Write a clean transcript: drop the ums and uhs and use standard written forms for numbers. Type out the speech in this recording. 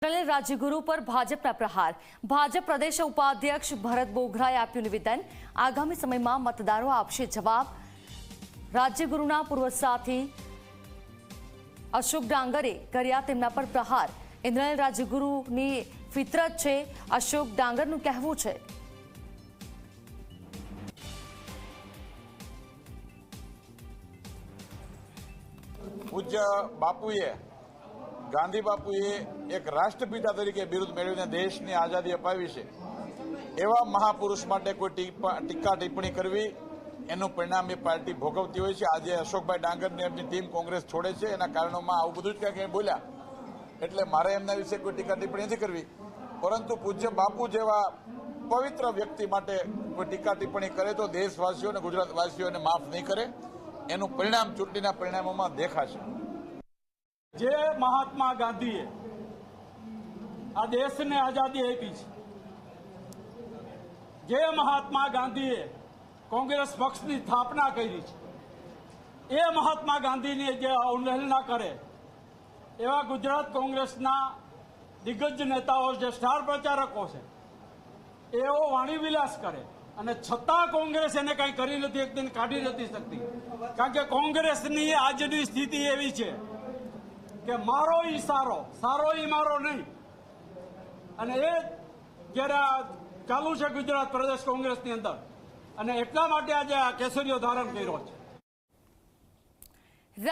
રાજ્યગુરુ પર ભાજપના પ્રહાર। ભાજપ પ્રદેશ ઉપાધ્યક્ષ ભરત બોઘરાએ આપ્યું નિવેદન। આગામી સમયમાં મતદારો આપશે જવાબ। રાજ્યગુરુના પૂર્વ સાથી અશોક ડાંગરે કર્યા તેમના પર પ્રહાર। ઇન્દ્રનીલ રાજ્યગુરુની ફિતરત છે, અશોક ડાંગરનું કહેવું છે। પૂજ્ય બાપુએ ગાંધી બાપુએ એક રાષ્ટ્રપિતા તરીકે બિરુદ મેળવીને દેશની આઝાદી અપાવી છે। એવા મહાપુરુષ માટે કોઈ ટીકા ટિપ્પણી કરવી એનું પરિણામ એ પાર્ટી ભોગવતી હોય છે। આજે અશોકભાઈ ડાંગરની એમની ટીમ કોંગ્રેસ છોડે છે, એના કારણોમાં આવું બધું જ કંઈક બોલ્યા, એટલે મારે એમના વિશે કોઈ ટીકા ટિપ્પણી નથી કરવી। પરંતુ પૂજ્ય બાપુ જેવા પવિત્ર વ્યક્તિ માટે કોઈ ટીકા ટિપ્પણી કરે તો દેશવાસીઓ અને ગુજરાતવાસીઓને માફ નહીં કરે। એનું પરિણામ ચૂંટણીના પરિણામોમાં દેખાશે। જે મહાત્મા ગાંધીએ આ દેશને આઝાદી આપી છે, જે મહાત્મા ગાંધીએ કોંગ્રેસ પક્ષની સ્થાપના કરી છે, એ મહાત્મા ગાંધીની જે અવહેલના કરે એવા ગુજરાત કોંગ્રેસના દિગ્ગજ નેતાઓ જે સ્ટાર પ્રચારકો છે એવો વાણીવિલાસ કરે અને છતાં કોંગ્રેસ એને કંઈ કરી નથી શકતી, કાઢી નથી શકતી। કારણ કે કોંગ્રેસની આજની સ્થિતિ એવી છે કે મારો ઈ સારો, સારો ઈ મારો નહીં, અને એ જ્યારે ચાલુ છે ગુજરાત પ્રદેશ કોંગ્રેસની અંદર, અને એટલા માટે આજે આ કેસરીઓ ધારણ કર્યો છે।